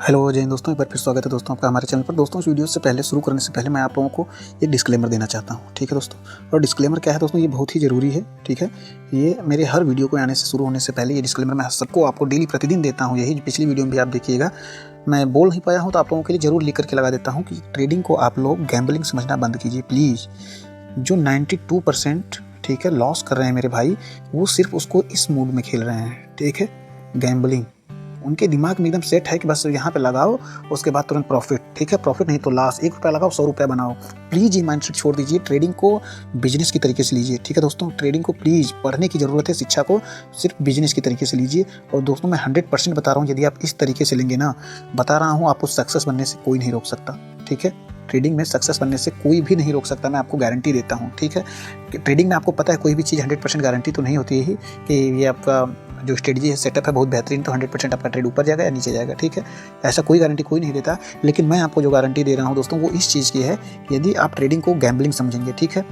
Hello जय हिंद दोस्तों, एक बार फिर स्वागत है दोस्तों आपका हमारे चैनल पर। दोस्तों इस वीडियो से पहले शुरू करने से पहले मैं आप लोगों को ये डिस्क्लेमर देना चाहता हूँ, ठीक है दोस्तों। और डिस्क्लेमर क्या है दोस्तों, ये बहुत ही ज़रूरी है, ठीक है। ये मेरे हर वीडियो को आने से शुरू होने से पहले ये डिस्क्लेमर मैं सबको आपको डेली प्रतिदिन देता हूँ। यही पिछली वीडियो में भी आप देखिएगा, मैं बोल नहीं पाया हूँ तो आप लोगों के लिए ज़रूर लिख करके लगा देता हूँ कि ट्रेडिंग को आप लोग गैम्बलिंग समझना बंद कीजिए प्लीज़। जो 92% ठीक है लॉस कर रहे हैं मेरे भाई, वो सिर्फ उसको इस मूड में खेल रहे हैं, ठीक है, गैम्बलिंग। उनके दिमाग में एकदम सेट है कि बस यहाँ पे लगाओ, उसके बाद तुरंत प्रॉफिट, ठीक है, प्रॉफिट नहीं तो लॉस। 1 रुपया लगाओ 100 रुपया बनाओ। प्लीज़ ये माइंडसेट छोड़ दीजिए, ट्रेडिंग को बिजनेस की तरीके से लीजिए, ठीक है दोस्तों। ट्रेडिंग को प्लीज़ पढ़ने की ज़रूरत है, शिक्षा को सिर्फ बिजनेस की तरीके से लीजिए। और दोस्तों मैं 100% बता रहा हूँ, यदि आप इस तरीके से लेंगे ना, बता रहा हूँ आपको सक्सेस बनने से कोई नहीं रोक सकता, ठीक है। ट्रेडिंग में सक्सेस बनने से कोई भी नहीं रोक सकता, मैं आपको गारंटी देता हूँ, ठीक है। ट्रेडिंग में आपको पता है कोई भी चीज़ 100% गारंटी तो नहीं होती है कि ये आपका जो स्ट्रेटजी है, सेटअप है बहुत बेहतरीन तो 100% आपका ट्रेड ऊपर जाएगा या नीचे जाएगा, ठीक है। ऐसा कोई गारंटी कोई नहीं देता। लेकिन मैं आपको जो गारंटी दे रहा हूँ दोस्तों, वो इस चीज़ की है, यदि आप ट्रेडिंग को गैम्बलिंग समझेंगे, ठीक है।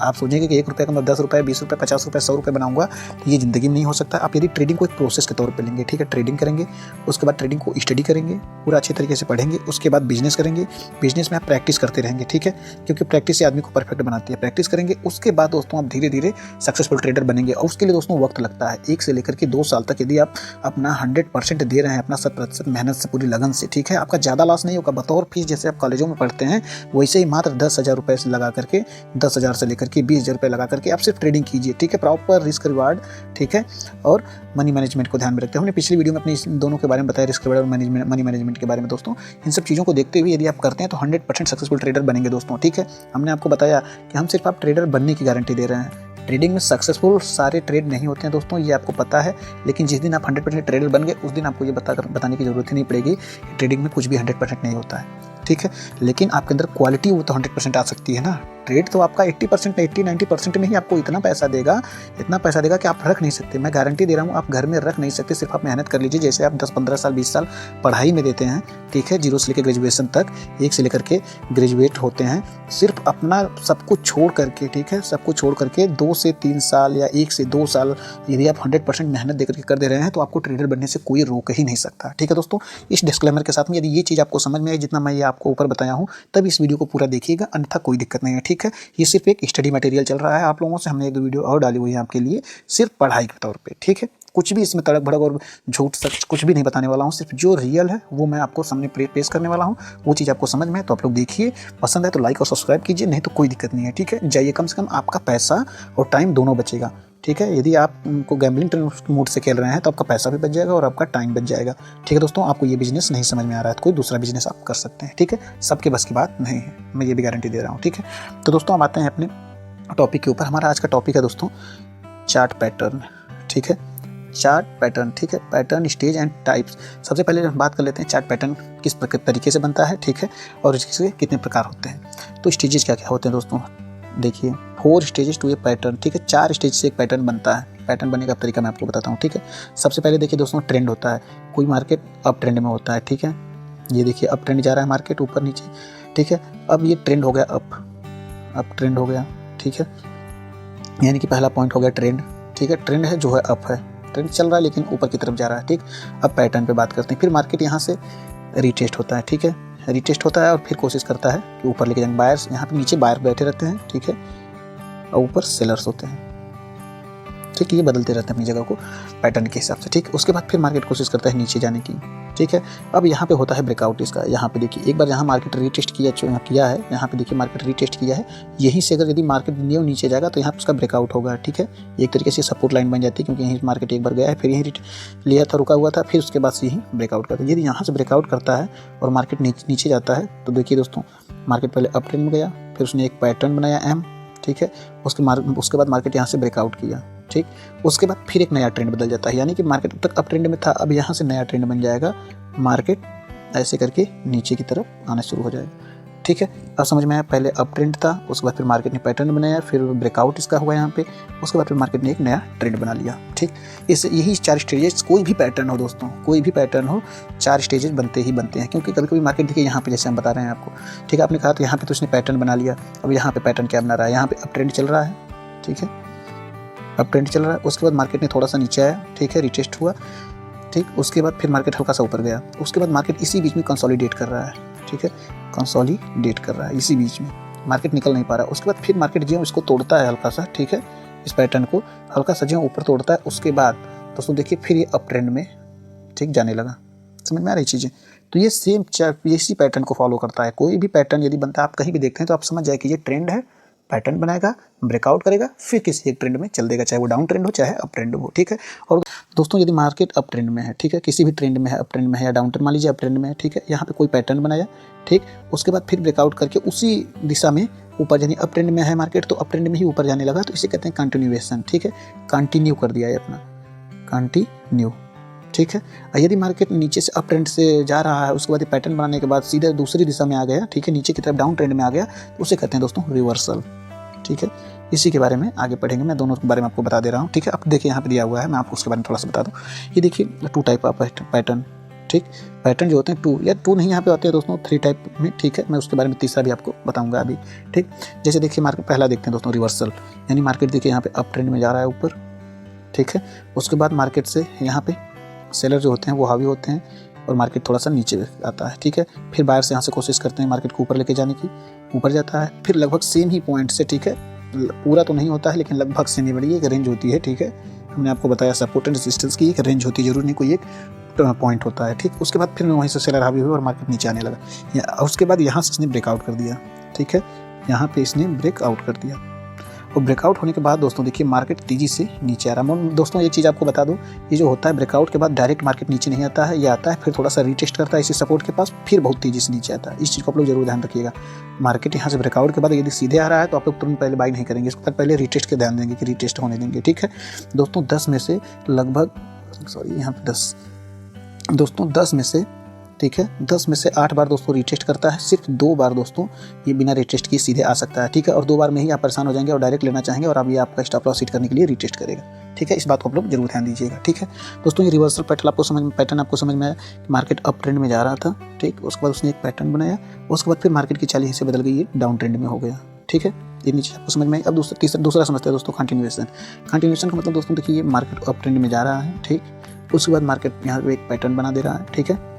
आप सोचेंगे कि 1 रुपये का मैं 10 रुपये 20 रुपये 50 रुपये 100 रुपये बनाऊंगा, तो ये ज़िंदगी में नहीं हो सकता। आप यदि ट्रेडिंग को एक प्रोसेस के तौर पे लेंगे, ठीक है, ट्रेडिंग करेंगे, उसके बाद ट्रेडिंग को स्टडी करेंगे, पूरा अच्छे तरीके से पढ़ेंगे, उसके बाद बिजनेस करेंगे। बिजनेस में आप प्रैक्टिस करते रहेंगे, ठीक है, क्योंकि प्रैक्टिस से आदमी को परफेक्ट बनाती है। प्रैक्टिस करेंगे, उसके बाद दोस्तों आप धीरे धीरे सक्सेसफुल ट्रेडर बनेंगे। और उसके लिए दोस्तों वक्त लगता है 1 से लेकर के 2 साल तक। यदि आप अपना 100% दे रहे हैं, अपना 100% मेहनत से, पूरी लगन से, ठीक है, आपका ज़्यादा लॉस नहीं होगा। बतौर फीस जैसे आप कॉलेजों में पढ़ते हैं, वैसे ही मात्र 10,000 रुपये से लगा करके, 10,000 से लेकर के 20,000 रुपये लगा करके आप सिर्फ ट्रेडिंग कीजिए, ठीक है। प्रॉपर रिस्क रिवार्ड, ठीक है, और मनी मैनेजमेंट को ध्यान में रखते हैं। हमने पिछली वीडियो में अपनी इन दोनों के बारे में बताया, रिस्क रिवार्ड और मनी मैनेजमेंट के बारे में दोस्तों। इन सब चीज़ों को देखते हुए यदि आप करते हैं तो 100% सक्सेसफुल ट्रेडर बनेंगे दोस्तों, ठीक है। हमने आपको बताया कि हम सिर्फ आप ट्रेडर बनने की गारंटी दे रहे हैं। ट्रेडिंग में सक्सेसफुल सारे ट्रेड नहीं होते हैं दोस्तों, ये आपको पता है। लेकिन जिस दिन आप 100% ट्रेडर बन गए, उस दिन आपको ये बताने की ज़रूरत ही नहीं पड़ेगी कि ट्रेडिंग में कुछ भी 100% नहीं होता है, ठीक है। लेकिन आपके अंदर क्वालिटी वो तो 100% आ सकती है ना। ट्रेड तो आपका 80% में 80-90% में ही आपको इतना पैसा देगा कि आप रख नहीं सकते। मैं गारंटी दे रहा हूँ, आप घर में रख नहीं सकते। सिर्फ आप मेहनत कर लीजिए, जैसे आप 10-15 साल 20 साल पढ़ाई में देते हैं, ठीक है, 0 से लेकर ग्रेजुएशन तक, 1 से लेकर के ग्रेजुएट होते हैं। सिर्फ अपना सब कुछ छोड़ करके, ठीक है, सब कुछ छोड़ करके 2 से 3 साल या 1 से 2 साल यदि आप 100% मेहनत दे करके कर दे रहे हैं, तो आपको ट्रेडर बनने से कोई रोक ही नहीं सकता, ठीक है दोस्तों। इस डिस्क्लेमर के साथ में यदि ये चीज़ आपको समझ में आई, जितना मैं ये आपको ऊपर बताया हूँ, तब इस वीडियो को पूरा देखिएगा, अन्यथा कोई दिक्कत नहीं है, ठीक है। ये सिर्फ एक स्टडी मटेरियल चल रहा है आप लोगों से। हमने 1-2 वीडियो और डाली हुई है आपके लिए, सिर्फ पढ़ाई के तौर पे, ठीक है। कुछ भी इसमें तड़क भड़क और झूठ सच कुछ भी नहीं बताने वाला हूँ। सिर्फ जो रियल है वो मैं आपको सामने पेश करने वाला हूँ। वो चीज़ आपको समझ में है तो आप लोग देखिए, पसंद है तो लाइक और सब्सक्राइब कीजिए, नहीं तो कोई दिक्कत नहीं है, ठीक है। जाइए, कम से कम आपका पैसा और टाइम दोनों बचेगा, ठीक है। यदि आप उनको गैम्बलिंग मूड से खेल रहे हैं तो आपका पैसा भी बच जाएगा और आपका टाइम बच जाएगा, ठीक है दोस्तों। आपको ये बिजनेस नहीं समझ में आ रहा है तो कोई दूसरा बिजनेस आप कर सकते हैं, ठीक है। सबके बस की बात नहीं है, मैं ये भी गारंटी दे रहा हूँ, ठीक है। तो दोस्तों हम आते हैं अपने टॉपिक के ऊपर। हमारा आज का टॉपिक है दोस्तों चार्ट पैटर्न, ठीक है। चार्ट पैटर्न, ठीक है, पैटर्न स्टेज एंड टाइप्स। सबसे पहले हम बात कर लेते हैं चार्ट पैटर्न किस तरीके से बनता है, ठीक है, और इसके कितने प्रकार होते हैं। तो स्टेजेस क्या क्या होते हैं दोस्तों, देखिए 4 स्टेजेस टू ए पैटर्न, ठीक है। 4 स्टेज से एक पैटर्न बनता है। पैटर्न बनने का तरीका मैं आपको बताता हूँ, ठीक है। सबसे पहले देखिए दोस्तों, ट्रेंड होता है। कोई मार्केट अप ट्रेंड में होता है, ठीक है। ये देखिए अप ट्रेंड जा रहा है मार्केट, ऊपर नीचे, ठीक है। अब ये ट्रेंड हो गया अप ट्रेंड हो गया, ठीक है, यानी कि पहला पॉइंट हो गया ट्रेंड, ठीक है। ट्रेंड है जो है अप है, ट्रेंड चल रहा है लेकिन ऊपर की तरफ जा रहा है, ठीक। अब पैटर्न पे बात करते हैं। फिर मार्केट यहाँ से रीटेस्ट होता है, ठीक है, रीटेस्ट होता है और फिर कोशिश करता है कि ऊपर लेके जाएंगे। बायर्स यहाँ पे नीचे बायर बैठे रहते हैं, ठीक है, और ऊपर सेलर्स होते हैं, ठीक है। ये बदलते रहते हैं अपनी जगह को पैटर्न के हिसाब से, ठीक। उसके बाद फिर मार्केट कोशिश करता है नीचे जाने की, ठीक है। अब यहाँ पे होता है ब्रेकआउट इसका। यहाँ पे देखिए एक बार यहाँ मार्केट रीटेस्ट किया है, यहाँ पे देखिए मार्केट रीटेस्ट किया है। यहीं से अगर यदि मार्केट नीचे जाएगा तो यहाँ पे उसका ब्रेकआउट होगा, ठीक है। एक तरीके से सपोर्ट लाइन बन जाती है, क्योंकि यहीं मार्केट एक बार गया है, फिर यहीं लिया था, रुका हुआ था, फिर उसके बाद से यहीं ब्रेकआउट करता है। यदि यहाँ से ब्रेकआउट करता है और मार्केट नीचे जाता है तो देखिए दोस्तों, मार्केट पहले अप ट्रेंड में गया, फिर उसने एक पैटर्न बनाया एम, ठीक है। उसके बाद मार्केट यहाँ से ब्रेकआउट किया, ठीक। उसके बाद फिर एक नया ट्रेंड बदल जाता है, यानी कि मार्केट अब तक अप ट्रेंड में था, अब यहाँ से नया ट्रेंड बन जाएगा। मार्केट ऐसे करके नीचे की तरफ आना शुरू हो जाएगा, ठीक है। अब समझ में आया, पहले अप ट्रेंड था, उसके बाद फिर मार्केट ने पैटर्न बनाया, फिर ब्रेकआउट इसका हुआ यहाँ पे, उसके बाद फिर मार्केट ने एक नया ट्रेंड बना लिया, ठीक। इस यही 4 स्टेजेस, कोई भी पैटर्न हो दोस्तों, कोई भी पैटर्न हो, 4 स्टेजेस बनते हैं। क्योंकि कभी कभी मार्केट देखिए यहाँ पे, जैसे हम बता रहे हैं आपको, ठीक है, आपने कहा तो यहाँ पे तो उसने पैटर्न बना लिया। अब यहाँ पे पैटर्न क्या बना रहा है, यहाँ पे अप ट्रेंड चल रहा है, ठीक है, अप ट्रेंड चल रहा है। उसके बाद मार्केट ने थोड़ा सा नीचे आया, ठीक है, रिटेस्ट हुआ, ठीक। उसके बाद फिर मार्केट हल्का सा ऊपर गया, उसके बाद मार्केट इसी बीच में कंसोलिडेट कर रहा है, ठीक है, कंसोलिडेट कर रहा है इसी बीच में, मार्केट निकल नहीं पा रहा। उसके बाद फिर मार्केट जो इसको तोड़ता है हल्का सा, ठीक है, इस पैटर्न को हल्का सा जो ऊपर तोड़ता है, उसके बाद दोस्तों देखिए फिर ये अप ट्रेंड में, ठीक, जाने लगा। समझ में आ रही चीज़ें? तो ये सेम इसी पैटर्न को फॉलो करता है। कोई भी पैटर्न यदि बनता है, आप कहीं भी देखते हैं तो आप समझ जाए कि ये ट्रेंड है, पैटर्न बनाएगा, ब्रेकआउट करेगा, फिर किसी एक ट्रेंड में चल देगा, चाहे वो डाउन ट्रेंड हो चाहे अप ट्रेंड हो, ठीक है। और दोस्तों यदि मार्केट अप ट्रेंड में है, ठीक है, किसी भी ट्रेंड में है, अप ट्रेंड में है या डाउन ट्रेंड, मान लीजिए अप ट्रेंड में है, ठीक है, यहाँ पे कोई पैटर्न बनाया, ठीक, उसके बाद फिर ब्रेकआउट करके उसी दिशा में ऊपर, यानी अप ट्रेंड में है मार्केट तो अप ट्रेंड में ही ऊपर जाने लगा, तो इसे कहते हैं कंटिन्यूएशन, ठीक है, कंटिन्यू कर दिया है अपना, कंटिन्यू, ठीक है। यदि मार्केट नीचे से अप ट्रेंड से जा रहा है, उसके बाद पैटर्न बनाने के बाद सीधे दूसरी दिशा में आ गया, ठीक है, नीचे की तरफ डाउन ट्रेंड में आ गया, तो उसे कहते हैं दोस्तों रिवर्सल, ठीक है। इसी के बारे में आगे पढ़ेंगे, मैं दोनों के बारे में आपको बता दे रहा हूँ, ठीक है। अब देखिए यहाँ पे दिया हुआ है, मैं आपको उसके बारे में थोड़ा सा बता दूँ। ये देखिए 2 टाइप ऑफ पैटर्न, ठीक, पैटर्न जो होते हैं 2 या 2 नहीं, यहाँ पे होते हैं दोस्तों 3 टाइप में, ठीक है। मैं उसके बारे में तीसरा भी आपको बताऊँगा अभी, ठीक। जैसे देखिए मार्केट पहला देखते हैं दोस्तों रिवर्सल, यानी मार्केट देखिए यहाँ पे अप ट्रेंड में जा रहा है ऊपर, ठीक है। उसके बाद मार्केट से यहाँ पे सेलर जो होते हैं वो हावी होते हैं और मार्केट थोड़ा सा नीचे आता है, ठीक है। फिर बायर से यहाँ से कोशिश करते हैं मार्केट को ऊपर लेके जाने की, ऊपर जाता है, फिर लगभग सेम ही पॉइंट से, ठीक है, पूरा तो नहीं होता है लेकिन लगभग सेम ही, बड़ी एक रेंज होती है, ठीक है। हमने आपको बताया सपोर्ट एंड रेजिस्टेंस की एक रेंज होती है, जरूर नहीं कोई एक पॉइंट होता है, ठीक। उसके बाद फिर वहीं से सेलर हावी हुए और मार्केट नीचे आने लगा। उसके बाद यहाँ से इसने ब्रेकआउट कर दिया, ठीक है, यहाँ पे इसने ब्रेकआउट कर दिया और ब्रेकआउट होने के बाद दोस्तों देखिए मार्केट तेजी से नीचे आ रहा है। दोस्तों एक चीज़ आपको बता दूं, ये जो होता है ब्रेकआउट के बाद डायरेक्ट मार्केट नीचे नहीं आता है, ये आता है फिर थोड़ा सा रीटेस्ट करता है इसी सपोर्ट के पास, फिर बहुत तेजी से नीचे आता है। इस चीज़ को आप लोग जरूर ध्यान रखिएगा। मार्केट यहाँ से ब्रेकआउट के बाद यदि सीधे आ रहा है तो आप लोग तुरंत पहले बाई नहीं करेंगे, इसके बाद पहले रीटेस्ट के ध्यान देंगे कि रीटेस्ट होने देंगे, ठीक है दोस्तों। 10 में से लगभग, सॉरी यहाँ पे 10 में से, ठीक है, 10 में से 8 बार दोस्तों रीटेस्ट करता है, सिर्फ 2 बार दोस्तों ये बिना रीटेस्ट के सीधे आ सकता है, ठीक है। और 2 बार में ही आप परेशान हो जाएंगे और डायरेक्ट लेना चाहेंगे और अब ये आपका स्टॉप लॉस हिट करने के लिए रीटेस्ट करेगा, ठीक है। इस बात को आप लोग जरूर ध्यान दीजिएगा, ठीक है दोस्तों। ये रिवर्सल पैटर्न आपको समझ में आया कि मार्केट अप ट्रेंड में जा रहा था, ठीक, उसके बाद उसने एक पैटर्न बनाया, उसके बाद फिर मार्केट की चाल यहीं से बदल गई, ये डाउन ट्रेंड में हो गया, ठीक है। ये नीचे आपको समझ में आई। अब दूसरा समझते हैं दोस्तों कंटिन्यूएशन। कंटिन्यूएशन का मतलब दोस्तों देखिए ये मार्केट अप ट्रेंड में जा रहा है, ठीक, उसके बाद मार्केट यहाँ पे एक पैटर्न बना दे रहा है, ठीक है,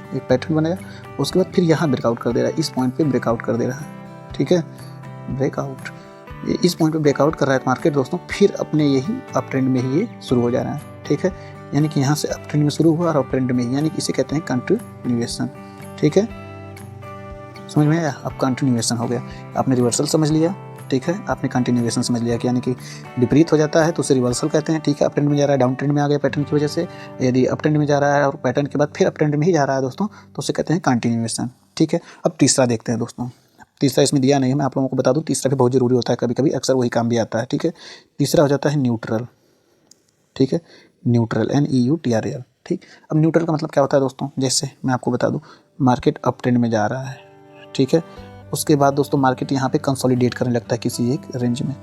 एक पैटर्न बनाया, उसके बाद फिर यहाँ ब्रेकआउट कर दे रहा है, इस पॉइंट पे ब्रेकआउट कर दे रहा है, ठीक है, ब्रेकआउट, ये इस पॉइंट पे ब्रेकआउट कर रहा है मार्केट दोस्तों, फिर अपने यही अप ट्रेंड में ही ये शुरू हो जा रहा है, ठीक है। यानी कि यहाँ से अप ट्रेंड में शुरू हुआ और अप ट्रेंड में ही, यानी कि इसे कहते हैं कंटिन्यूएशन, ठीक है, समझ में आया। अब कंटिन्यूएशन हो गया, आपने रिवर्सल समझ लिया, ठीक है, आपने कंटिन्यूएशन समझ लिया कि यानी कि विपरीत हो जाता है तो उसे रिवर्सल कहते हैं, ठीक है। अप ट्रेंड में जा रहा है, डाउन ट्रेंड में आ गया पैटर्न की वजह से, यदि अप ट्रेंड में जा रहा है और पैटर्न के बाद फिर अप ट्रेंड में ही जा रहा है दोस्तों, तो उसे कहते हैं कंटिन्यूएशन, ठीक है। अब तीसरा देखते हैं दोस्तों। तीसरा इसमें दिया नहीं है, मैं आप लोगों को बता दूं, तीसरा भी बहुत जरूरी होता है, कभी कभी अक्सर वही काम भी आता है, ठीक है। तीसरा हो जाता है न्यूट्रल, ठीक है, न्यूट्रल, NEUTRL, ठीक। अब न्यूट्रल का मतलब क्या होता है दोस्तों, जैसे मैं आपको बता दूं, मार्केट अप ट्रेंड में जा रहा है, ठीक है, उसके बाद दोस्तों मार्केट यहाँ पे कंसोलिडेट करने लगता है किसी एक रेंज में,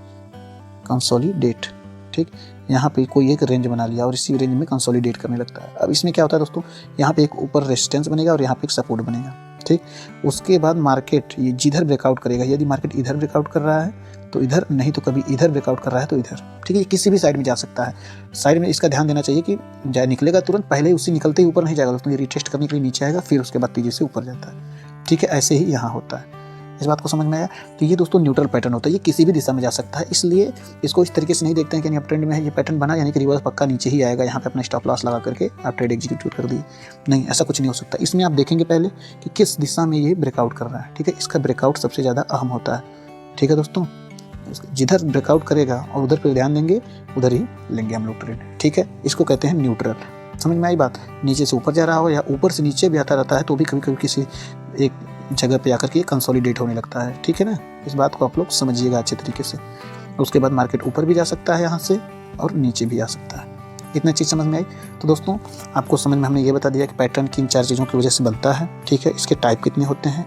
कंसोलिडेट, ठीक, यहाँ पे कोई एक रेंज बना लिया और इसी रेंज में कंसोलिडेट करने लगता है। अब इसमें क्या होता है दोस्तों, यहाँ पे एक ऊपर रेजिस्टेंस बनेगा और यहाँ पे एक सपोर्ट बनेगा, ठीक। उसके बाद मार्केट ये जिधर ब्रेकआउट करेगा, यदि मार्केट इधर ब्रेकआउट कर रहा है तो इधर, नहीं तो कभी इधर ब्रेकआउट कर रहा है तो इधर, ठीक है, किसी भी साइड में जा सकता है। साइड में इसका ध्यान देना चाहिए कि जाए निकलेगा तुरंत, पहले उसी निकलते ही ऊपर नहीं जाएगा दोस्तों, ये रीटेस्ट करने के लिए नीचे आएगा, फिर उसके बाद तेजी से ऊपर जाता है, ठीक है। ऐसे ही यहाँ होता है, इस बात को समझ में आया। तो ये दोस्तों न्यूट्रल पैटर्न होता है, ये किसी भी दिशा में जा सकता है, इसलिए इसको इस तरीके से नहीं देखते हैं कि अप ट्रेंड में है, ये पैटर्न बना यानी कि रिवर्स पक्का नीचे ही आएगा, यहाँ पे अपना स्टॉप लॉस लगा करके आप ट्रेड एग्जीक्यूट कर दिए, नहीं, ऐसा कुछ नहीं हो सकता। इसमें आप देखेंगे पहले कि किस दिशा में ये ब्रेकआउट कर रहा है, ठीक है, इसका ब्रेकआउट सबसे ज़्यादा अहम होता है, ठीक है दोस्तों। जिधर ब्रेकआउट करेगा और उधर पर ध्यान देंगे, उधर ही लेंगे हम लोग ट्रेड, ठीक है, इसको कहते हैं न्यूट्रल। समझ में आई बात। नीचे से ऊपर जा रहा हो या ऊपर से नीचे भी आता रहता है तो भी कभी कभी किसी एक जगह पे आकर के कंसोलिडेट होने लगता है, ठीक है ना। इस बात को आप लोग समझिएगा अच्छे तरीके से। उसके बाद मार्केट ऊपर भी जा सकता है यहाँ से और नीचे भी आ सकता है। इतना चीज़ समझ में आई। तो दोस्तों आपको समझ में हमने ये बता दिया कि पैटर्न किन 4 चीज़ों की वजह से बनता है, ठीक है। इसके टाइप कितने होते हैं,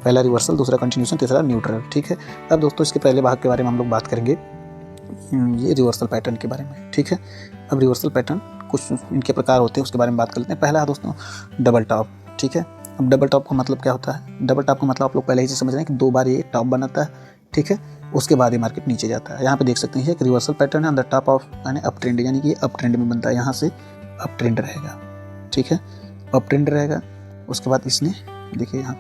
पहला रिवर्सल, दूसरा कंटिन्यूएशन, तीसरा न्यूट्रल, ठीक है। अब दोस्तों इसके पहले भाग के बारे में हम लोग बात करेंगे, ये रिवर्सल पैटर्न के बारे में, ठीक है। अब रिवर्सल पैटर्न कुछ इनके प्रकार होते हैं, उसके बारे में बात कर लेते हैं। पहला है दोस्तों डबल टॉप, ठीक है। अब डबल टॉप का मतलब क्या होता है, डबल टॉप का मतलब आप लोग पहले ही से समझ रहे हैं कि 2 बार ये टॉप बनाता है, ठीक है, उसके बाद ये मार्केट नीचे जाता है। यहाँ पे देख सकते हैं एक रिवर्सल पैटर्न है, द टॉप ऑफ यानी अप ट्रेंड, यानी कि अप ट्रेंड में बनता है, यहाँ से अप ट्रेंड रहेगा, ठीक है, अप ट्रेंड रहेगा। उसके बाद इसने देखिए यहाँ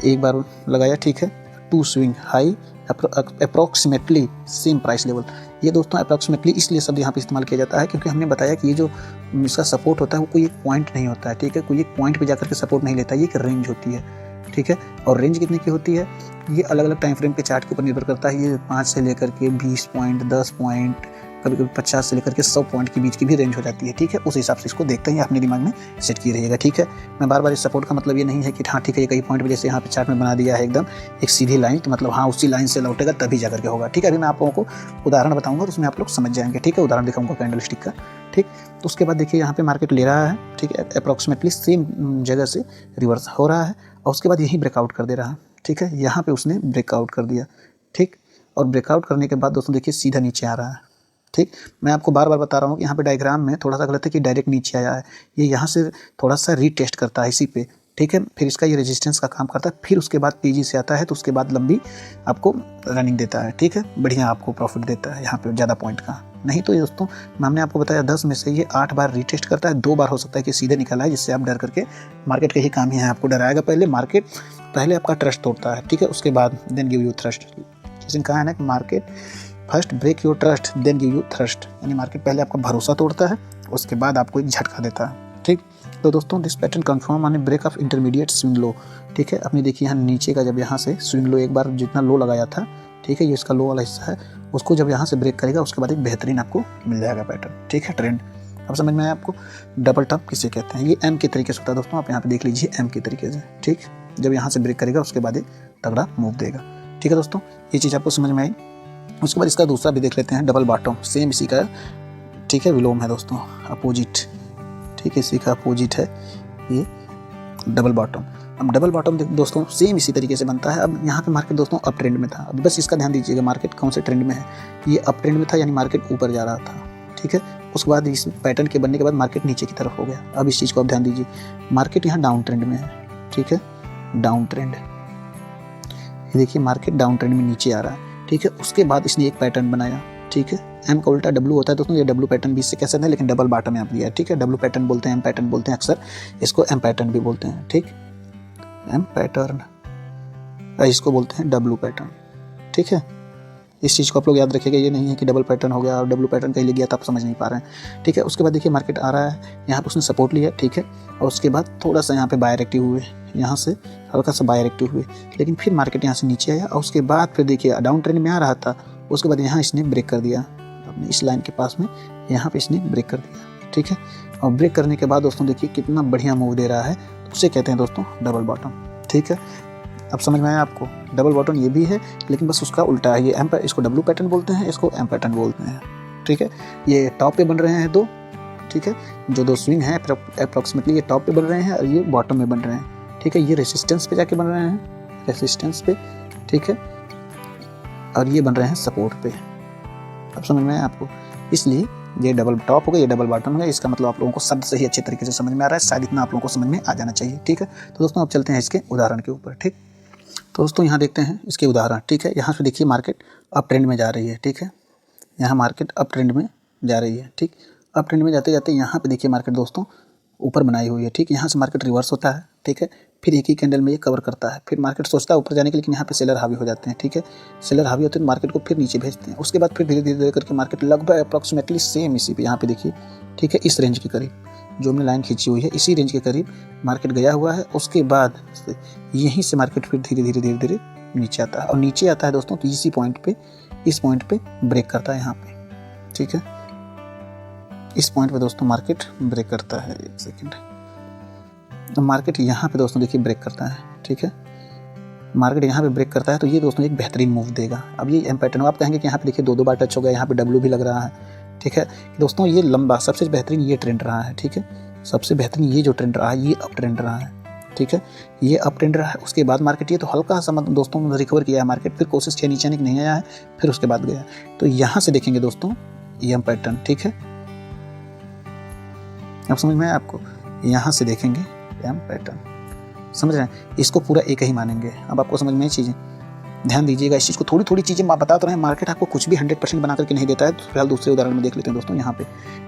एक बार लगाया, ठीक है, to swing high approximately same price level. ये दोस्तों अप्रोक्सीमेटली इसलिए शब्द यहाँ पे इस्तेमाल किया जाता है क्योंकि हमने बताया कि ये जो इसका सपोर्ट होता है वो कोई एक पॉइंट नहीं होता है, ठीक है, कोई एक पॉइंट पे जाकर के सपोर्ट नहीं लेता है, ये एक रेंज होती है, ठीक है। और रेंज कितने की होती है, ये अलग अलग टाइम फ्रेम के चार्ट के ऊपर निर्भर करता है। ये 5 से लेकर के 20 पॉइंट, 10 पॉइंट, कभी कभी 50 से लेकर के 100 पॉइंट के बीच की भी रेंज हो जाती है, ठीक है। उस हिसाब से इसको देखते हैं, अपने दिमाग में सेट किए रहिएगा, ठीक है। मैं बार बार इस सपोर्ट का मतलब ये नहीं है कि हाँ ठीक है ये कई पॉइंट पे जैसे यहाँ पे चार्ट में बना दिया है एकदम एक सीधी लाइन, तो मतलब हाँ उसी लाइन से लौटेगा तभी जाकर के होगा, ठीक है। अभी मैं आप लोगों को उदाहरण बताऊंगा तो उसमें आप लोग समझ जाएंगे, ठीक है। उदाहरण दिखाऊंगा कैंडल स्टिक का, ठीक। तो उसके बाद देखिए यहाँ पे मार्केट ले रहा है, ठीक है, अप्रॉक्सीमेटली सेम जगह से रिवर्स हो रहा है और उसके बाद यही ब्रेकआउट कर दे रहा है, ठीक है। यहाँ पे उसने ब्रेकआउट कर दिया, ठीक। और ब्रेकआउट करने के बाद दोस्तों देखिए सीधा नीचे आ रहा है, ठीक। मैं आपको बार बार बता रहा हूँ कि यहाँ पे डायग्राम में थोड़ा सा गलत है कि डायरेक्ट नीचे आया है, ये यहाँ से थोड़ा सा रीटेस्ट करता है इसी पे, ठीक है। फिर इसका ये रेजिस्टेंस का काम करता है, फिर उसके बाद तेजी से आता है तो उसके बाद लंबी आपको रनिंग देता है, ठीक है, बढ़िया आपको प्रॉफिट देता है यहाँ पे ज़्यादा पॉइंट का। नहीं तो ये दोस्तों हमने आपको बताया 10 में से ये 8 बार रीटेस्ट करता है, 2 बार हो सकता है कि सीधे निकला है जिससे आप डर करके, मार्केट का ही काम ही है आपको डराएगा। पहले आपका ट्रस्ट तोड़ता है, ठीक है, उसके बाद देन गिव यू थ्रस्ट। किसी ने कहा है ना कि market first break your trust then give you thrust, यानी मार्केट पहले आपका भरोसा तोड़ता है उसके बाद आपको एक झटका देता है, ठीक। तो दोस्तों दिस पैटर्न कंफर्म माने break of intermediate swing low, ठीक है। अपने देखिए यहाँ नीचे का जब यहाँ से स्विंग लो एक बार जितना लो लगाया था, ठीक है, ये इसका लो वाला हिस्सा है, उसको जब यहाँ से ब्रेक करेगा उसके बाद एक बेहतरीन आपको मिल जाएगा पैटर्न, ठीक है, ट्रेंड। अब समझ में आया आपको डबल टॉप किसे कहते हैं। ये एम के तरीके से होता है दोस्तों, आप यहाँ पे देख लीजिए एम के तरीके से, ठीक। जब यहाँ से ब्रेक करेगा उसके बाद एक तगड़ा मूव देगा, ठीक है दोस्तों, ये चीज़ आपको समझ में आई। उसके बाद इसका दूसरा भी देख लेते हैं, डबल बॉटम, सेम इसी का, ठीक है, विलोम है दोस्तों, अपोजिट, ठीक है, इसी का अपोजिट है ये डबल बॉटम। अब डबल बॉटम दोस्तों सेम इसी तरीके से बनता है। अब यहाँ पे मार्केट दोस्तों अप ट्रेंड में था, अब बस इसका ध्यान दीजिएगा मार्केट कौन से ट्रेंड में है, ये अप ट्रेंड में था यानी मार्केट ऊपर जा रहा था, ठीक है। उसके बाद इस पैटर्न के बनने के बाद मार्केट नीचे की तरफ हो गया। अब इस चीज़ को आप ध्यान दीजिए, मार्केट यहाँ डाउन ट्रेंड में है, ठीक है, डाउन ट्रेंड, देखिए मार्केट डाउन ट्रेंड में नीचे आ रहा है, ठीक है। उसके बाद इसने एक पैटर्न बनाया, ठीक है, एम का उल्टा डब्लू होता है दोस्तों, ये डब्लू पैटर्न भी इससे कह सकते हैं लेकिन डबल बॉटम यहाँ दिया है, ठीक है। डब्लू पैटर्न बोलते हैं, एम पैटर्न बोलते हैं, अक्सर इसको एम पैटर्न भी बोलते हैं, ठीक, एम पैटर्न, इसको बोलते हैं डब्लू पैटर्न, ठीक है। इस चीज़ को आप लोग याद रखिएगा, ये नहीं है कि डबल पैटर्न हो गया और डब्लू पैटर्न कहीं ले गया तो आप समझ नहीं पा रहे हैं, ठीक है। उसके बाद देखिए मार्केट आ रहा है, यहाँ पे उसने सपोर्ट लिया, ठीक है, और उसके बाद थोड़ा सा यहाँ पे बायर एक्टिव हुए, यहाँ से हल्का सा बायर एक्टिव हुए, लेकिन फिर मार्केट यहाँ से नीचे आया और उसके बाद फिर देखिए डाउन ट्रेंड में आ रहा था, उसके बाद यहाँ इसने ब्रेक कर दिया, अपने इस लाइन के पास में यहाँ पे इसने ब्रेक कर दिया, ठीक है। और ब्रेक करने के बाद दोस्तों देखिए कितना बढ़िया मूव दे रहा है, उसे कहते हैं दोस्तों डबल बॉटम, ठीक है। अब समझ में आया आपको, डबल बॉटम ये भी है लेकिन बस उसका उल्टा है, ये एम, इसको डब्लू पैटर्न बोलते हैं, इसको एम पैटर्न बोलते हैं, ठीक है। ये टॉप पे बन रहे हैं दो, ठीक है, जो दो स्विंग हैं अप्रॉक्सीमेटली ये टॉप पे बन रहे हैं और ये बॉटम में बन रहे हैं, ठीक है। ये रेसिस्टेंस पे जाके बन रहे हैं, रेसिस्टेंस पे, ठीक है, और ये बन रहे हैं सपोर्ट पे। अब समझ में आया आपको, इसलिए ये डबल टॉप हो गया, ये डबल बॉटम हो गया, इसका मतलब आप लोगों को शब्द से ही अच्छे तरीके से समझ में आ रहा है, शायद इतना आप लोगों को समझ में आ जाना चाहिए, ठीक है। तो दोस्तों अब चलते हैं इसके उदाहरण के ऊपर, ठीक। तो दोस्तों यहाँ देखते हैं इसके उदाहरण, ठीक है। यहाँ पे देखिए मार्केट अप ट्रेंड में जा रही है, ठीक है, यहाँ मार्केट अप ट्रेंड में जा रही है, ठीक। अप ट्रेंड में जाते जाते यहाँ पे देखिए मार्केट दोस्तों ऊपर बनाई हुई है, ठीक। यहाँ से मार्केट रिवर्स होता है, ठीक है, फिर एक ही कैंडल में ये कवर करता है, फिर मार्केट सोचता है ऊपर जाने के, लेकिन यहाँ पे सेलर हावी हो जाते हैं, ठीक है। सेलर हावी होते हैं मार्केट को फिर नीचे भेजते हैं, उसके बाद फिर धीरे धीरे करके मार्केट लगभग अप्रॉक्सीमेटली सेम इसी पे यहाँ पे देखिए, ठीक है, इस रेंज के करीब जो हमने लाइन खींची हुई है इसी रेंज के करीब मार्केट गया हुआ है। उसके बाद यहीं से मार्केट फिर धीरे धीरे धीरे धीरे नीचे आता है और नीचे आता है दोस्तों तो इसी पॉइंट पे, इस पॉइंट पे ब्रेक करता है यहाँ पे, ठीक है। इस पॉइंट पे दोस्तों मार्केट ब्रेक करता है, एक सेकेंड, तो मार्केट यहाँ पे दोस्तों देखिए ब्रेक करता है, ठीक है, मार्केट यहाँ पे ब्रेक करता है तो ये दोस्तों एक बेहतरीन मूव देगा। अब ये एम पैटर्न, आप कहेंगे कि यहाँ पे देखिए दो बार टच हो गया, यहाँ पे डब्ल्यू भी लग रहा है, ठीक है दोस्तों। ये लंबा सबसे बेहतरीन ये ट्रेंड रहा है, ठीक है, सबसे बेहतरीन ये जो ट्रेंड रहा है ये अप ट्रेंड रहा है, ठीक है, ये अप ट्रेंड रहा है। उसके बाद मार्केट ये तो हल्का सा मतलब दोस्तों रिकवर किया है मार्केट, फिर कोशिश किया नीचे नहीं आया है, फिर उसके बाद गया। तो यहाँ से देखेंगे दोस्तों ये एम पैटर्न, ठीक है, अब समझ में आया आपको, यहाँ से देखेंगे एम पैटर्न, समझ रहे हैं, इसको पूरा एक ही मानेंगे। अब आपको समझ में चीज़ें, ध्यान दीजिएगा इस चीज़ को, थोड़ी थोड़ी चीज़ें बता तो रहे हैं, मार्केट आपको कुछ भी 100% बना करके नहीं देता है। तो फिलहाल दूसरे उदाहरण में देख लेते हैं दोस्तों। यहाँ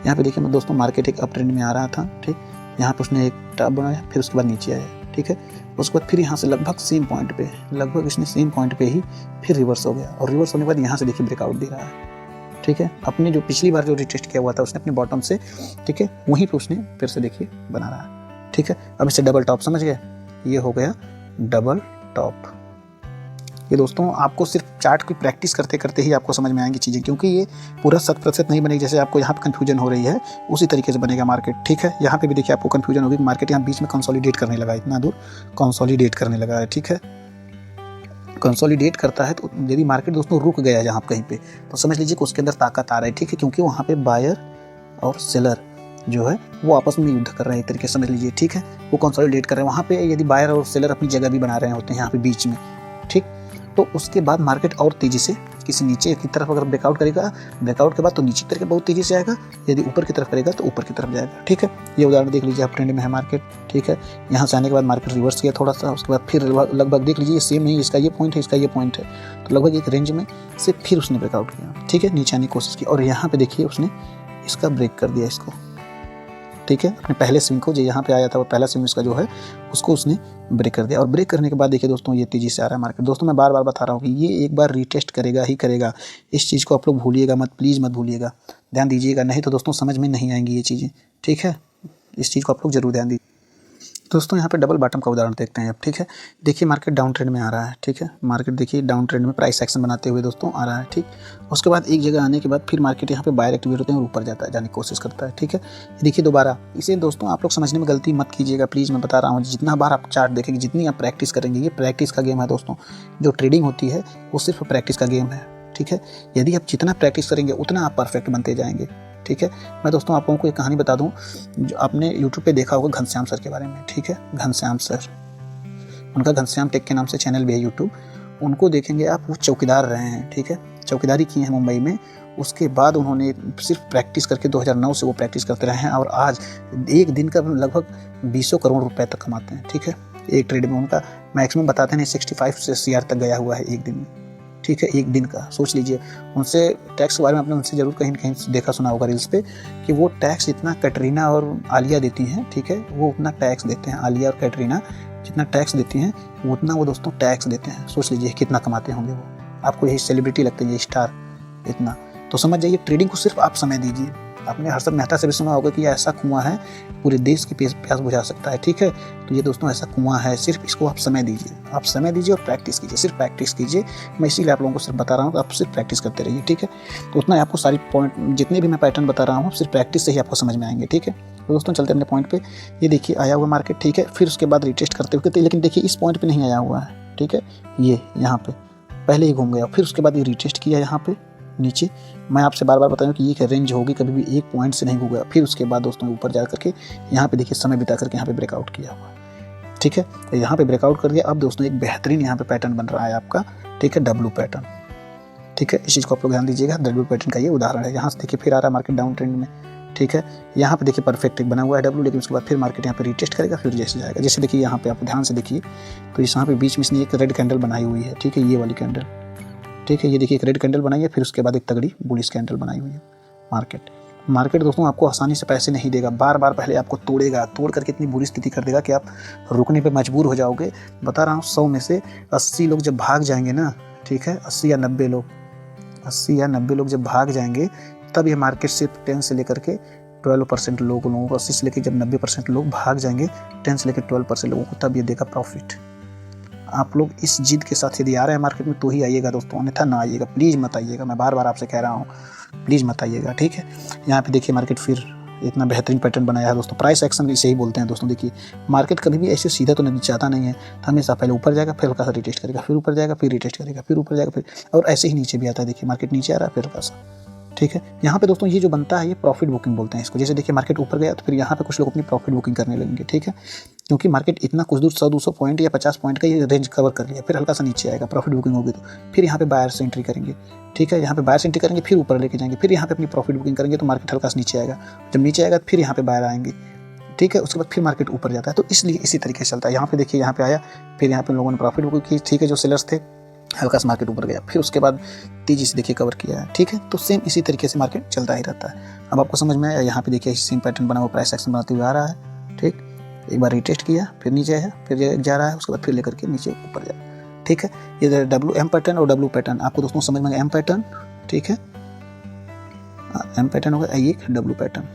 पे देखिए दोस्तों मार्केट एक अप ट्रेंड में आ रहा था, ठीक, यहाँ पे उसने एक टॉप बनाया, फिर उसके बाद नीचे आया, ठीक है। उसके बाद फिर यहाँ से लगभग सेम पॉइंट पे, लगभग इसने सेम पॉइंट पे ही फिर रिवर्स हो गया, और रिवर्स होने के बाद यहाँ से देखिए ब्रेकआउट दे रहा है, ठीक है। अपने जो पिछली बार जो रिटेस्ट किया हुआ था उसने अपने बॉटम से, ठीक है, वहीं पे उसने फिर से देखिए बना रहा है, ठीक है। अब इसे डबल टॉप समझ गए, ये हो गया डबल टॉप। ये दोस्तों आपको सिर्फ चार्ट की प्रैक्टिस करते करते ही आपको समझ में आएंगी चीज़ें, क्योंकि ये पूरा 100% नहीं बनेगी। जैसे आपको यहाँ पे कन्फ्यूजन हो रही है उसी तरीके से बनेगा मार्केट, ठीक है। यहाँ पे भी देखिए आपको कन्फ्यूजन होगी, मार्केट यहाँ बीच में कंसोलिडेट करने लगा, इतना दूर कंसोलिडेट करने लगा है, ठीक है। कंसोलिडेट करता है तो यदि मार्केट दोस्तों रुक गया जहाँ कहीं पे, तो समझ लीजिए कि उसके अंदर ताकत आ रहा है, ठीक है, क्योंकि वहाँ पे बायर और सेलर जो है वो आपस में युद्ध कर रहे हैं, एक तरीके से समझ लीजिए, ठीक है। वो कंसोलिडेट कर रहे हैं वहाँ पे, यदि बायर और सेलर अपनी जगह भी बना रहे होते हैं यहाँ पे बीच में, ठीक। तो उसके बाद मार्केट और तेज़ी से किसी नीचे की तरफ अगर ब्रेकआउट करेगा, ब्रेकआउट के बाद तो नीचे करके बहुत तेज़ी से आएगा, यदि ऊपर की तरफ करेगा तो ऊपर की तरफ जाएगा, ठीक है। ये उदाहरण देख लीजिए, आप ट्रेंड में है मार्केट, ठीक है। यहाँ से आने के बाद मार्केट रिवर्स किया थोड़ा सा, उसके बाद फिर लगभग देख लीजिए सेम नहीं, इसका ये पॉइंट है, इसका ये पॉइंट है, तो लगभग एक रेंज में से फिर उसने ब्रेकआउट किया, ठीक है, नीचे आने की कोशिश की, और यहाँ पे देखिए उसने इसका ब्रेक कर दिया इसको, ठीक है। अपने पहले स्विंग को जो यहाँ पे आया था वो पहला स्विंग इसका जो है उसको उसने ब्रेक कर दिया, और ब्रेक करने के बाद देखिए दोस्तों ये तेज़ी से आ रहा है मार्केट। दोस्तों मैं बार बार बता रहा हूँ कि ये एक बार रीटेस्ट करेगा ही करेगा, इस चीज़ को आप लोग भूलिएगा मत, प्लीज़ मत भूलिएगा, ध्यान दीजिएगा, नहीं तो दोस्तों समझ में नहीं आएंगी ये चीज़ें, ठीक है। इस चीज़ को आप लोग जरूर ध्यान दीजिए। दोस्तों यहाँ पे डबल बॉटम का उदाहरण देखते हैं अब, ठीक है। देखिए मार्केट डाउन ट्रेंड में आ रहा है, ठीक है, मार्केट देखिए डाउन ट्रेंड में प्राइस एक्शन बनाते हुए दोस्तों आ रहा है, ठीक। उसके बाद एक जगह आने के बाद फिर मार्केट यहाँ पे बायर एक्टिवेट होते हैं और ऊपर जाता है, जाने की कोशिश करता है, ठीक है। देखिए दोबारा इसे दोस्तों आप लोग समझने में गलती मत कीजिएगा, प्लीज़ मैं बता रहा हूँ, जितना बार आप चार्ट देखेंगे, जितनी आप प्रैक्टिस करेंगे, ये प्रैक्टिस का गेम है दोस्तों। जो ट्रेडिंग होती है वो सिर्फ प्रैक्टिस का गेम है, ठीक है। यदि आप जितना प्रैक्टिस करेंगे उतना आप परफेक्ट बनते जाएंगे, ठीक है। मैं दोस्तों आप लोगों को एक कहानी बता दूं, जो आपने यूट्यूब पे देखा होगा घनश्याम सर के बारे में, ठीक है। घनश्याम सर, उनका घनश्याम टेक के नाम से चैनल भी है यूट्यूब, उनको देखेंगे आप, वो चौकीदार रहे हैं, ठीक है, चौकीदारी की है मुंबई में। उसके बाद उन्होंने सिर्फ प्रैक्टिस करके 2009 से वो प्रैक्टिस करते रहे हैं, और आज एक दिन का लगभग 20 करोड़ रुपए तक कमाते हैं, ठीक है। एक ट्रेड में उनका मैक्सिमम बताते हैं 65 CR तक गया हुआ है एक दिन में, ठीक है, एक दिन का। सोच लीजिए, उनसे टैक्स के बारे में आपने उनसे ज़रूर कहीं ना कहीं देखा सुना होगा रील्स पे, कि वो टैक्स जितना कैटरीना और आलिया देती हैं, ठीक है, वो उतना टैक्स देते हैं। आलिया और कैटरीना जितना टैक्स देती हैं उतना वो दोस्तों टैक्स देते हैं। सोच लीजिए कितना कमाते होंगे वो। आपको यही सेलिब्रिटी लगते हैं, ये स्टार इतना, तो समझ जाइए ट्रेडिंग को सिर्फ आप समय दीजिए। आपने हर्षद मेहता से भी सुना होगा कि ऐसा कुआं है पूरे देश की प्यास बुझा सकता है, ठीक है। तो ये दोस्तों ऐसा कुआं है, सिर्फ इसको आप समय दीजिए, आप समय दीजिए और प्रैक्टिस कीजिए, सिर्फ प्रैक्टिस कीजिए। मैं इसीलिए आप लोगों को सिर्फ बता रहा हूँ कि आप सिर्फ प्रैक्टिस करते रहिए, ठीक है। तो उतना आपको सारी पॉइंट जितने भी मैं पैटर्न बता रहा हूँ सिर्फ प्रैक्टिस से ही आपको समझ में आएंगे, ठीक है। तो दोस्तों चलते अपने पॉइंट पे। ये देखिए आया हुआ मार्केट, ठीक है, फिर उसके बाद रिटेस्ट करते हुए, लेकिन देखिए इस पॉइंट पे नहीं आया हुआ है, ठीक है। ये यहाँ पे पहले ही घूम गया, फिर उसके बाद ये रिटेस्ट किया यहाँ पे नीचे। मैं आपसे बार बार बताऊँ कि ये रेंज होगी, कभी भी एक पॉइंट से नहीं घूमेगा। फिर उसके बाद दोस्तों ऊपर जा करके यहाँ पे देखिए समय बिता करके यहाँ पे ब्रेकआउट किया हुआ, ठीक है। तो यहाँ पे ब्रेकआउट कर दिया। अब दोस्तों एक बेहतरीन यहाँ पे पैटर्न बन रहा है आपका, ठीक है, डब्लू पैटर्न, ठीक है। इस चीज़ को आप लोग ध्यान दीजिएगा, डब्लू पैटर्न का ये उदाहरण है। यहाँ से देखिए फिर आ रहा है मार्केट डाउन ट्रेंड में, ठीक है। यहाँ पे देखिए परफेक्ट एक बना हुआ है डब्लू, लेकिन उसके बाद फिर मार्केट यहाँ पे रिटेस्ट करेगा, फिर जैसे जाएगा। जैसे देखिए यहाँ पे आप ध्यान से देखिए, तो यहाँ पे बीच में इसने एक रेड कैंडल बनाई हुई है, ठीक है, ये वाली कैंडल, ठीक है। ये देखिए एक रेड कैंडल बनाई है, फिर उसके बाद एक तगड़ी बुलिश कैंडल बनाई हुई है। मार्केट दोस्तों आपको आसानी से पैसे नहीं देगा, बार बार पहले आपको तोड़ेगा, तोड़ करके इतनी बुरी स्थिति कर देगा कि आप रुकने पे मजबूर हो जाओगे। बता रहा हूँ 100 में से 80 लोग जब भाग जाएंगे ना, ठीक है, 80 या 90 लोग जब भाग जाएंगे, तब ये मार्केट सिर्फ 10 से लेकर के 12% लोगों को, 80 से लेकर जब 90% लोग भाग जाएंगे, 10 से लेकर 12% लोगों को, तब ये देगा प्रॉफिट। आप लोग इस जिद के साथ यदि आ रहे हैं मार्केट में तो ही आइएगा दोस्तों, अन्यथा ना आइएगा, प्लीज़ मत आइएगा। मैं बार बार आपसे कह रहा हूँ, प्लीज़ मत आइएगा, ठीक है। यहाँ पे देखिए मार्केट फिर इतना बेहतरीन पैटर्न बनाया है दोस्तों। प्राइस एक्शन इसे ही बोलते हैं दोस्तों। देखिए मार्केट कभी भी ऐसे सीधा तो नहीं जाता नहीं है, हमेशा पहले ऊपर जाएगा, फिर हल्का सा रिटेस्ट करेगा, फिर ऊपर जाएगा, फिर रिटेस्ट करेगा, फिर ऊपर जाएगा, फिर और ऐसे ही नीचे भी आता है। देखिए मार्केट नीचे आ रहा है, फिर हल्का सा, ठीक है। यहाँ पे दोस्तों ये जो बनता है ये प्रॉफिट बुकिंग बोलते हैं इसको। जैसे देखिए मार्केट ऊपर गया तो फिर यहाँ पे कुछ लोग अपनी प्रॉफिट बुकिंग करने लगेंगे, ठीक है, क्योंकि मार्केट इतना कुछ दूर 100-200 पॉइंट या 50 पॉइंट का ये रेंज कवर कर लिया, फिर हल्का सा नीचे आएगा, प्रॉफिट बुकिंग होगी तो फिर यहाँ पे बायर से एंट्री करेंगे, ठीक है। यहाँ पे बायर से एंट्री करेंगे, फिर ऊपर लेके जाएंगे, फिर यहाँ पे अपनी प्रॉफिट बुकिंग करेंगे तो मार्केट हल्का सा नीचे आएगा। जब नीचे आएगा फिर यहाँ पे बायर आएंगे, ठीक है, उसके बाद फिर मार्केट ऊपर जाता है। तो इसलिए इसी तरीके से चलता है। यहाँ पे देखिए यहाँ पे आया, फिर यहाँ पे लोगों ने प्रॉफिट बुकिंग की, ठीक है, जो सेलर्स थे, हल्का सा मार्केट ऊपर गया, फिर उसके बाद तेजी से देखिए कवर किया है, ठीक है। तो सेम इसी तरीके से मार्केट चलता ही रहता है। अब आपको समझ में आया। यहाँ पे देखिए सेम पैटर्न बना हुआ प्राइस एक्शन बनाते हुए आ रहा है, ठीक, एक बार रिटेस्ट किया, फिर नीचे आया, फिर जा रहा है, उसके बाद फिर लेकर के नीचे ऊपर जाए। ठीक है, ये WM पैटर्न और W पैटर्न आपको दोस्तों समझ में आएगा। M पैटर्न, ठीक है, M पैटर्न होगा, एक W पैटर्न।